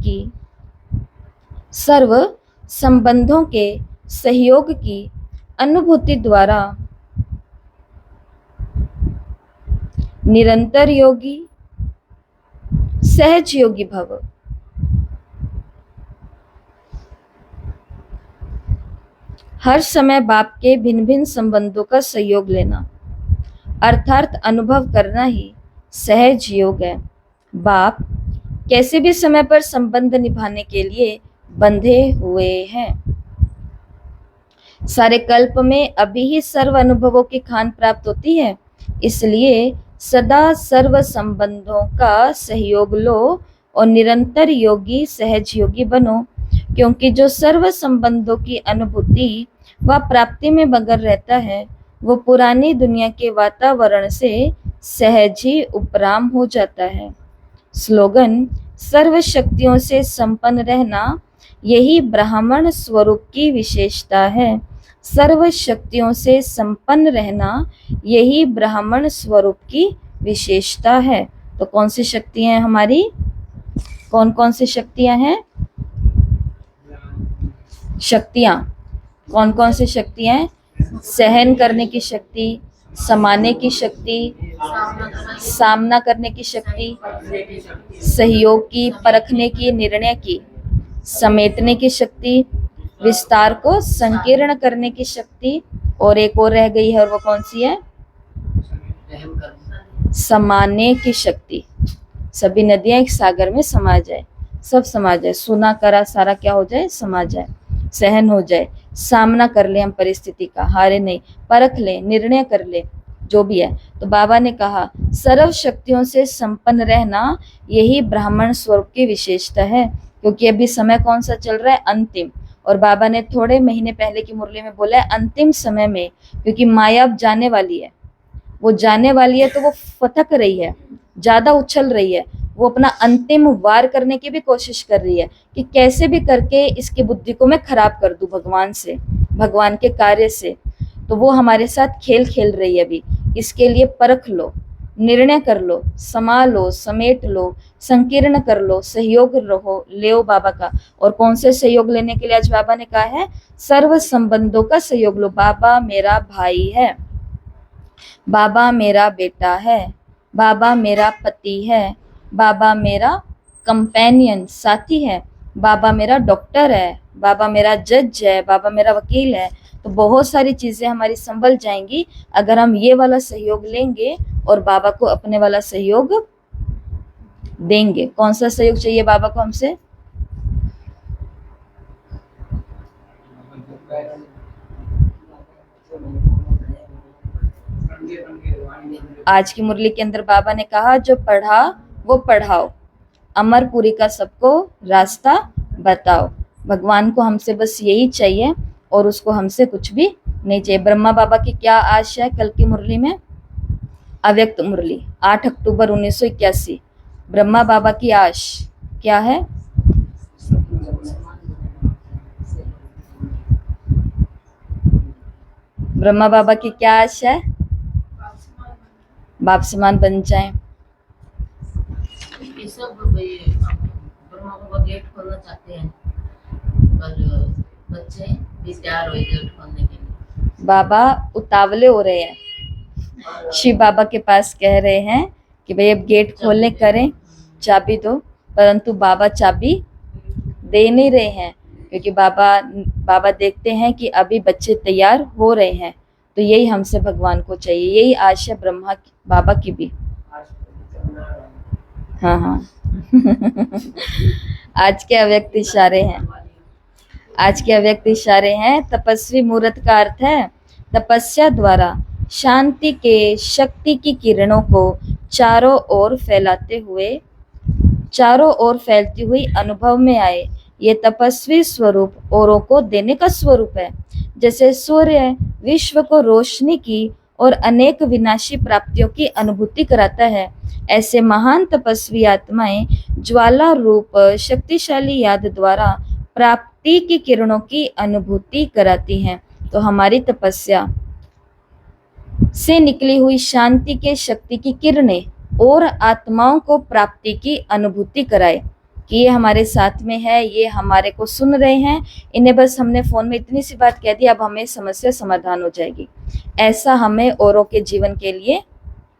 की अनुभूति द्वारा निरंतर योगी सहज योगी भव। हर समय बाप के भिन्न भिन्न संबंधों का सहयोग लेना अर्थात अनुभव करना ही सहज योग है। बाप कैसे भी समय पर संबंध निभाने के लिए बंधे हुए हैं। सारे कल्प में अभी ही सर्व अनुभवों की खान प्राप्त होती है, इसलिए सदा सर्व संबंधों का सहयोग लो और निरंतर योगी सहज योगी बनो, क्योंकि जो सर्व संबंधों की अनुभूति व प्राप्ति में मगन रहता है वो पुरानी दुनिया के वातावरण से सहज ही उपराम हो जाता है। स्लोगन, सर्व शक्तियों से संपन्न रहना यही ब्राह्मण स्वरूप की विशेषता है। सर्व शक्तियों से संपन्न रहना यही ब्राह्मण स्वरूप की विशेषता है। तो कौन सी शक्तियां हैं हमारी, कौन कौन सी शक्तियां हैं? शक्तियां कौन कौन सी शक्तियां हैं? सहन करने की शक्ति, समाने की शक्ति, सामना करने की शक्ति, सहयोग की, परखने की, निर्णय की, समेटने की शक्ति, विस्तार को संकीर्ण करने की शक्ति, और एक और रह गई है, और वो कौन सी है? समाने की शक्ति। सभी नदियां एक सागर में समा जाए, सब समा जाए, सुना करा सारा क्या हो जाए? समा जाए, सहन हो जाए, सामना कर ले हम परिस्थिति का, हारे नहीं, परख ले, निर्णय कर ले, जो भी है। तो बाबा ने कहा सर्व शक्तियों से संपन्न रहना यही ब्राह्मण स्वरूप की विशेषता है, क्योंकि अभी समय कौन सा चल रहा है? अंतिम। और बाबा ने थोड़े महीने पहले की मुरली में बोला है अंतिम समय में, क्योंकि माया अब जाने वाली है, वो जाने वाली है, तो वो फटक रही है, ज्यादा उछल रही है, वो अपना अंतिम वार करने की भी कोशिश कर रही है कि कैसे भी करके इसकी बुद्धि को मैं खराब कर दूं भगवान से, भगवान के कार्य से। तो वो हमारे साथ खेल खेल रही है अभी। इसके लिए परख लो, निर्णय कर लो, समा लो, समेट लो, संकीर्ण कर लो, सहयोग रहो, ले बाबा का। और कौन से सहयोग लेने के लिए आज बाबा ने कहा है? सर्व संबंधों का सहयोग लो। बाबा मेरा भाई है, बाबा मेरा बेटा है, बाबा मेरा पति है, बाबा मेरा कंपेनियन साथी है, बाबा मेरा डॉक्टर है, बाबा मेरा जज है, बाबा मेरा वकील है। तो बहुत सारी चीजें हमारी संभल जाएंगी अगर हम ये वाला सहयोग लेंगे और बाबा को अपने वाला सहयोग देंगे। कौन सा सहयोग चाहिए बाबा को हमसे? आज की मुरली के अंदर बाबा ने कहा जो पढ़ा वो पढ़ाओ, अमरपुरी का सबको रास्ता बताओ। भगवान को हमसे बस यही चाहिए और उसको हमसे कुछ भी नहीं चाहिए। ब्रह्मा बाबा की क्या आशा है कल की मुरली में? अव्यक्त मुरली 8 अक्टूबर 1981। ब्रह्मा बाबा की आश क्या है? ब्रह्मा बाबा की क्या आशा है? बाप समान बन जाएं। चाहते हैं, पर बच्चे भी तैयार हो गेट खोलने के लिए। बाबा उतावले हो रहे हैं, शिव बाबा के पास कह रहे हैं कि भाई अब गेट खोलने करें, चाबी दो, परंतु बाबा चाबी दे नहीं रहे हैं, क्योंकि बाबा देखते हैं कि अभी बच्चे तैयार हो रहे हैं। तो यही हमसे भगवान को चाहिए, यही आशा बाबा की भी। हाँ हाँ आज के अव्यक्त इशारे हैं, आज के अव्यक्त इशारे हैं। तपस्वी मूर्त का अर्थ है तपस्या द्वारा शांति के शक्ति की किरणों को चारों ओर फैलती हुई अनुभव में आए। ये तपस्वी स्वरूप औरों को देने का स्वरूप है। जैसे सूर्य विश्व को रोशनी की और अनेक विनाशी प्राप्तियों की अनुभूति कराता है, ऐसे महान तपस्वी आत्माएं ज्वाला रूप शक्तिशाली याद द्वारा प्राप्ति की किरणों की अनुभूति कराती हैं। तो हमारी तपस्या से निकली हुई शांति के शक्ति की किरणें और आत्माओं को प्राप्ति की अनुभूति कराए कि ये हमारे साथ में है, ये हमारे को सुन रहे हैं, इन्हें बस हमने फोन में इतनी सी बात कह दी, अब हमें समस्या समाधान हो जाएगी। ऐसा हमें औरों के जीवन के लिए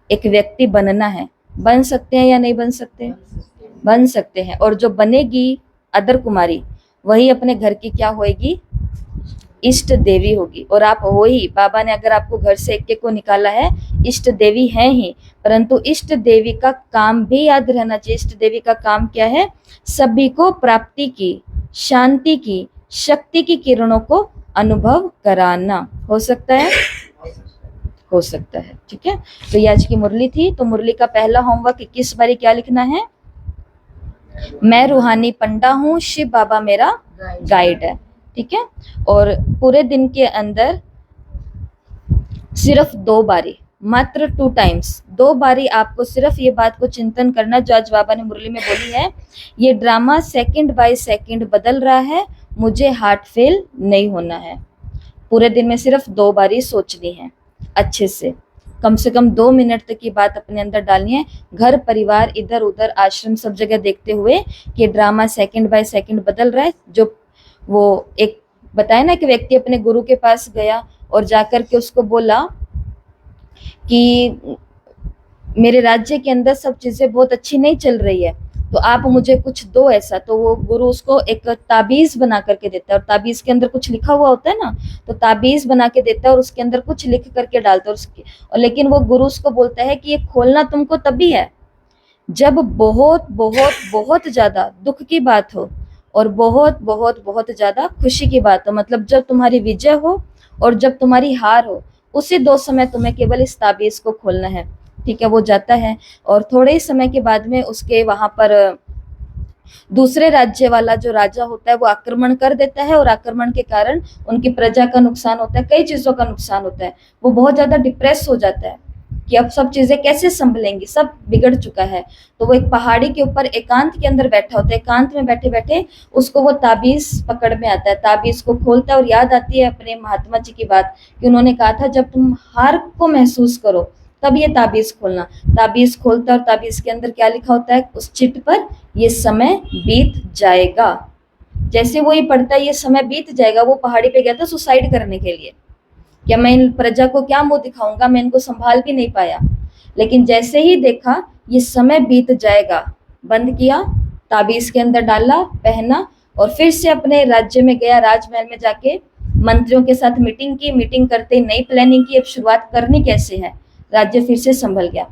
एक व्यक्ति बनना है। बन सकते हैं या नहीं बन सकते? बन सकते हैं। और जो बनेगी अदर कुमारी, वही अपने घर की क्या होएगी? इष्ट देवी होगी। और आप हो ही, बाबा ने अगर आपको घर से एक को निकाला है, इष्ट देवी है ही, परंतु इष्ट देवी का काम भी याद रहना चाहिए। इष्ट देवी का काम क्या है? सभी को प्राप्ति की, शांति की, शक्ति की किरणों को अनुभव कराना। हो सकता है? हो सकता है। ठीक है, तो ये आज की मुरली थी। तो मुरली का पहला होमवर्क 21 बारी क्या लिखना है? मैं रूहानी पंडा हूँ, शिव बाबा मेरा गाइड है। ठीक है, और पूरे दिन के अंदर सिर्फ 2 बारी, मात्र 2 टाइम्स, 2 बारी आपको सिर्फ ये बात को चिंतन करना जो आज बाबा ने मुरली में बोली है, ये ड्रामा सेकंड बाय सेकंड बदल रहा है, मुझे हार्ट फेल नहीं होना है। पूरे दिन में सिर्फ 2 बारी सोचनी है, अच्छे से कम 2 मिनट तक की बात अपने अंदर डालनी है। घर परिवार इधर उधर आश्रम सब जगह देखते हुए कि ड्रामा सेकंड बाय सेकंड बदल रहा है। जो वो एक बताया ना कि व्यक्ति अपने गुरु के पास गया और जाकर के उसको बोला कि मेरे राज्य के अंदर सब चीजें बहुत अच्छी नहीं चल रही है, तो आप मुझे कुछ दो ऐसा। तो वो गुरु उसको एक ताबीज बना करके देता है, और ताबीज के अंदर कुछ लिखा हुआ होता है ना, तो ताबीज बना के देता है और उसके अंदर कुछ लिख करके डालता है उसके। और लेकिन वो गुरु उसको बोलता है कि ये खोलना तुमको तभी है जब बहुत बहुत बहुत ज्यादा दुख की बात हो और बहुत बहुत बहुत ज्यादा खुशी की बात हो, मतलब जब तुम्हारी विजय हो और जब तुम्हारी हार हो, उसी 2 समय तुम्हें केवल इस ताबीज को खोलना है। ठीक है, वो जाता है और थोड़े ही समय के बाद में उसके वहां पर दूसरे राज्य वाला जो राजा होता है वो आक्रमण कर देता है, और आक्रमण के कारण उनकी प्रजा का नुकसान होता है, कई चीजों का नुकसान होता है। वो बहुत ज्यादा डिप्रेस हो जाता है कि अब सब चीजें कैसे संभलेंगी, सब बिगड़ चुका है। तो वो एक पहाड़ी के ऊपर एकांत के अंदर बैठा होता है, एकांत में बैठे बैठे उसको वो ताबीज पकड़ में आता है, ताबीज को खोलता है और याद आती है अपने महात्मा जी की बात कि उन्होंने कहा था जब तुम हार को महसूस करो तब ये ताबीज खोलना। ताबीज खोलता और ताबीज के अंदर क्या लिखा होता है उस चिट पर? ये समय बीत जाएगा। जैसे वो ये पढ़ता है ये समय बीत जाएगा, वो पहाड़ी पे गया था सुसाइड करने के लिए, क्या मैं इन प्रजा को क्या मुंह दिखाऊंगा, मैं इनको संभाल भी नहीं पाया। लेकिन जैसे ही देखा ये समय बीत जाएगा, बंद किया, ताबीज के अंदर डाला, पहना और फिर से अपने राज्य में गया, राजमहल में जाके मंत्रियों के साथ मीटिंग की। मीटिंग करते नई प्लानिंग की, अब शुरुआत करनी कैसे है। राज्य फिर से संभल गया।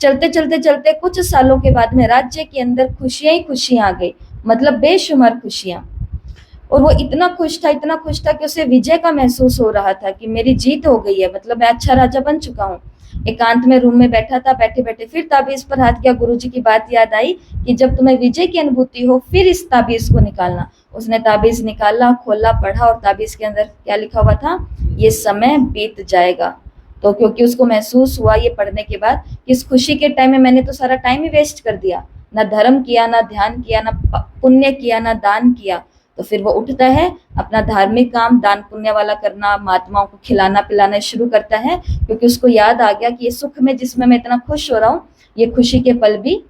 चलते चलते चलते कुछ सालों के बाद में राज्य के अंदर खुशियां ही खुशियां आ गई, मतलब बेशुमार खुशियां। और वो इतना खुश था कि उसे विजय का महसूस हो रहा था कि मेरी जीत हो गई है, मतलब मैं अच्छा राजा बन चुका हूँ। एकांत में रूम में बैठा था, बैठे बैठे फिर ताबीज पर हाथ किया, गुरुजी की बात याद आई कि जब तुम्हें विजय की अनुभूति हो फिर इस ताबीज को निकालना। उसने ताबीज निकाला, खोला, पढ़ा और ताबीज के अंदर क्या लिखा हुआ था? ये समय बीत जाएगा। तो क्योंकि उसको महसूस हुआ ये पढ़ने के बाद कि इस खुशी के टाइम में मैंने तो सारा टाइम ही वेस्ट कर दिया, ना धर्म किया, ना ध्यान किया, ना पुण्य किया, ना दान किया। तो फिर वो उठता है, अपना धार्मिक काम दान पुण्य वाला करना, महात्माओं को खिलाना पिलाना शुरू करता है, क्योंकि उसको याद आ गया कि ये सुख में जिसमें मैं इतना खुश हो रहा हूँ, ये खुशी के पल भी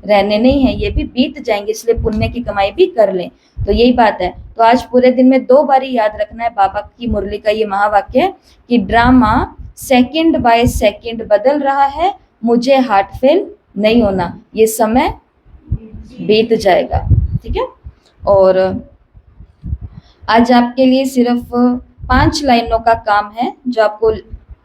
रहने नहीं है, ये भी बीत जाएंगे, इसलिए पुण्य की कमाई भी कर लें। तो यही बात है। तो आज पूरे दिन में 2 बार ही याद रखना है बाबा की मुरली का ये महावाक्य कि ड्रामा सेकंड बाय सेकंड बदल रहा है, मुझे हार्ट फेल नहीं होना, ये समय बीत जाएगा। ठीक है। और आज आपके लिए सिर्फ 5 लाइनों का काम है, जो आपको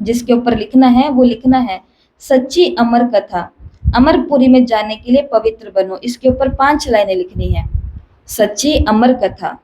जिसके ऊपर लिखना है वो लिखना है सच्ची अमर कथा, अमरपुरी में जाने के लिए पवित्र बनो। इसके ऊपर 5 लाइनें लिखनी है। सच्ची अमर कथा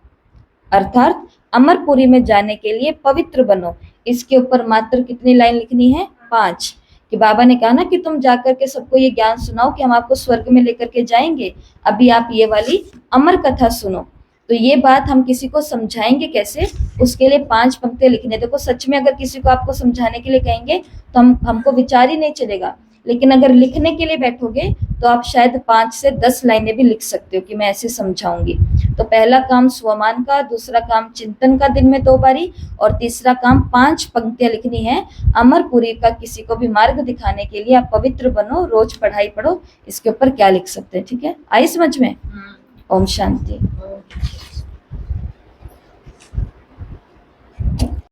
अर्थात अमरपुरी में जाने के लिए पवित्र बनो, इसके ऊपर मात्र कितनी लाइन लिखनी है? 5। कि बाबा ने कहा ना कि तुम जाकर के सबको ये ज्ञान सुनाओ कि हम आपको स्वर्ग में लेकर के जाएंगे, अभी आप ये वाली अमर कथा सुनो। तो ये बात हम किसी को समझाएंगे कैसे, उसके लिए 5 पंक्तियां लिखने। देखो सच में अगर किसी को आपको समझाने के लिए कहेंगे तो हमको विचार ही नहीं चलेगा, लेकिन अगर लिखने के लिए बैठोगे तो आप शायद 5 से 10 लाइनें भी लिख सकते हो कि मैं ऐसे समझाऊंगी। तो पहला काम स्वमान का, दूसरा काम चिंतन का दिन में 2 बारी, और तीसरा काम 5 पंक्तियां लिखनी है अमरपुरी का। किसी को भी मार्ग दिखाने के लिए आप पवित्र बनो, रोज पढ़ाई पढ़ो। इसके ऊपर क्या लिख सकते हैं? ठीक है, आई समझ में? ओम शांति।